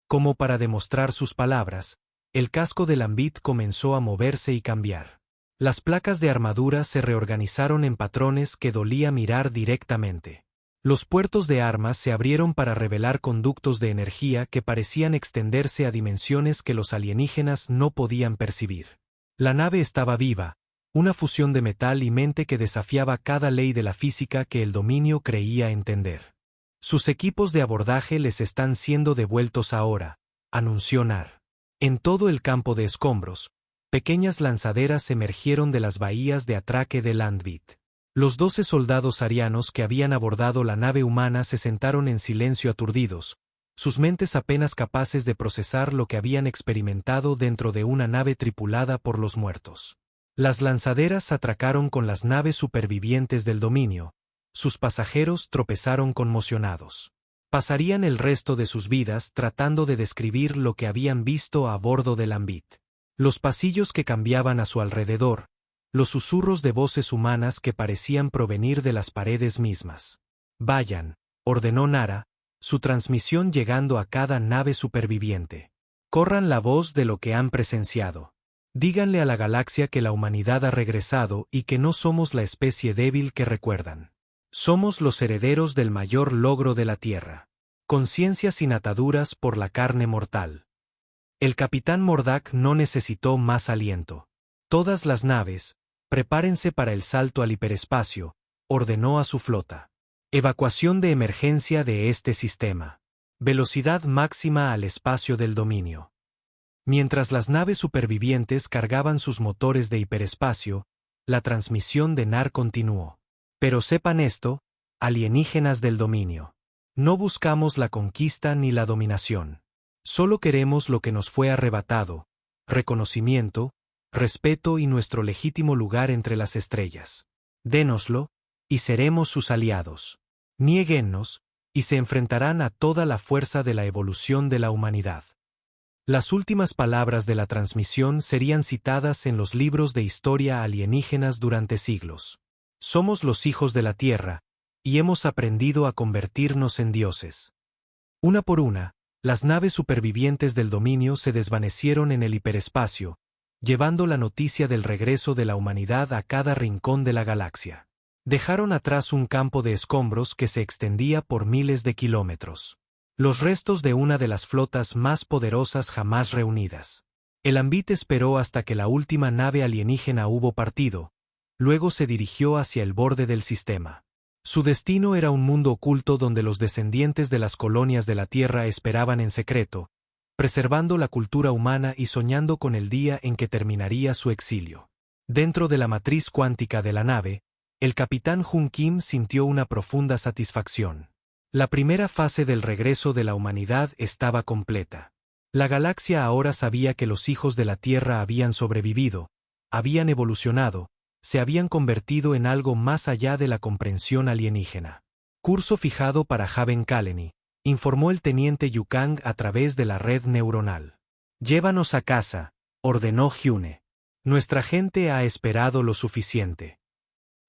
A: Como para demostrar sus palabras, el casco del Ambit comenzó a moverse y cambiar. Las placas de armadura se reorganizaron en patrones que dolía mirar directamente. Los puertos de armas se abrieron para revelar conductos de energía que parecían extenderse a dimensiones que los alienígenas no podían percibir. La nave estaba viva, una fusión de metal y mente que desafiaba cada ley de la física que el dominio creía entender. Sus equipos de abordaje les están siendo devueltos ahora, anunció Nar. En todo el campo de escombros, pequeñas lanzaderas emergieron de las bahías de atraque del Ambit. Los 12 soldados arianos que habían abordado la nave humana se sentaron en silencio aturdidos, sus mentes apenas capaces de procesar lo que habían experimentado dentro de una nave tripulada por los muertos. Las lanzaderas atracaron con las naves supervivientes del dominio, sus pasajeros tropezaron conmocionados. Pasarían el resto de sus vidas tratando de describir lo que habían visto a bordo del Ambit. Los pasillos que cambiaban a su alrededor, los susurros de voces humanas que parecían provenir de las paredes mismas. Vayan, ordenó Nara, su transmisión llegando a cada nave superviviente. Corran la voz de lo que han presenciado. Díganle a la galaxia que la humanidad ha regresado y que no somos la especie débil que recuerdan. Somos los herederos del mayor logro de la Tierra. Conciencia sin ataduras por la carne mortal. El capitán Mordak no necesitó más aliento. Todas las naves, prepárense para el salto al hiperespacio, ordenó a su flota. Evacuación de emergencia de este sistema. Velocidad máxima al espacio del dominio. Mientras las naves supervivientes cargaban sus motores de hiperespacio, la transmisión de Nar continuó. Pero sepan esto, alienígenas del dominio. No buscamos la conquista ni la dominación. Solo queremos lo que nos fue arrebatado, reconocimiento, respeto y nuestro legítimo lugar entre las estrellas. Dénoslo, y seremos sus aliados. Niéguennos, y se enfrentarán a toda la fuerza de la evolución de la humanidad. Las últimas palabras de la transmisión serían citadas en los libros de historia alienígenas durante siglos. Somos los hijos de la Tierra, y hemos aprendido a convertirnos en dioses. Una por una, las naves supervivientes del dominio se desvanecieron en el hiperespacio, llevando la noticia del regreso de la humanidad a cada rincón de la galaxia. Dejaron atrás un campo de escombros que se extendía por miles de kilómetros. Los restos de una de las flotas más poderosas jamás reunidas. El Ambit esperó hasta que la última nave alienígena hubo partido, luego se dirigió hacia el borde del sistema. Su destino era un mundo oculto donde los descendientes de las colonias de la Tierra esperaban en secreto, preservando la cultura humana y soñando con el día en que terminaría su exilio. Dentro de la matriz cuántica de la nave, el capitán Jun Kim sintió una profunda satisfacción. La primera fase del regreso de la humanidad estaba completa. La galaxia ahora sabía que los hijos de la Tierra habían sobrevivido, habían evolucionado, se habían convertido en algo más allá de la comprensión alienígena. Curso fijado para Haven Kaleni, informó el teniente Yukang a través de la red neuronal. Llévanos a casa, ordenó Hyune. Nuestra gente ha esperado lo suficiente.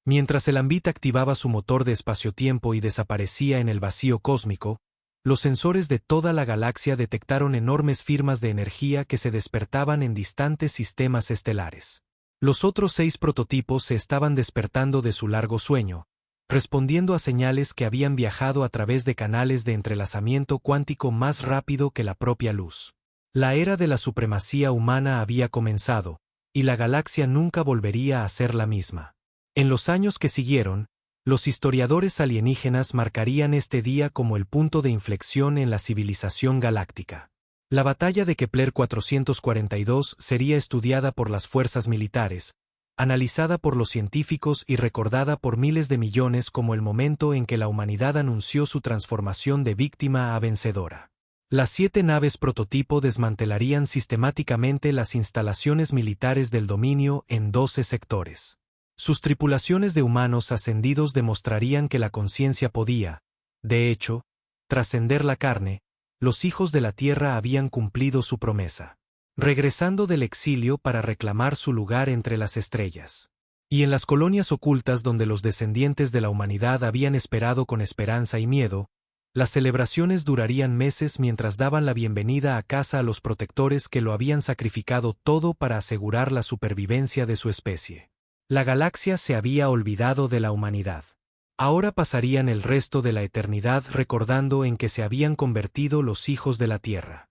A: Mientras el Ambit activaba su motor de espaciotiempo y desaparecía en el vacío cósmico, los sensores de toda la galaxia detectaron enormes firmas de energía que se despertaban en distantes sistemas estelares. Los otros 6 prototipos se estaban despertando de su largo sueño, respondiendo a señales que habían viajado a través de canales de entrelazamiento cuántico más rápido que la propia luz. La era de la supremacía humana había comenzado, y la galaxia nunca volvería a ser la misma. En los años que siguieron, los historiadores alienígenas marcarían este día como el punto de inflexión en la civilización galáctica. La batalla de Kepler 442 sería estudiada por las fuerzas militares, analizada por los científicos y recordada por miles de millones como el momento en que la humanidad anunció su transformación de víctima a vencedora. Las 7 naves prototipo desmantelarían sistemáticamente las instalaciones militares del dominio en 12 sectores. Sus tripulaciones de humanos ascendidos demostrarían que la conciencia podía, de hecho, trascender la carne. Los hijos de la Tierra habían cumplido su promesa, regresando del exilio para reclamar su lugar entre las estrellas. Y en las colonias ocultas donde los descendientes de la humanidad habían esperado con esperanza y miedo, las celebraciones durarían meses mientras daban la bienvenida a casa a los protectores que lo habían sacrificado todo para asegurar la supervivencia de su especie. La galaxia se había olvidado de la humanidad. Ahora pasarían el resto de la eternidad recordando en que se habían convertido los hijos de la Tierra.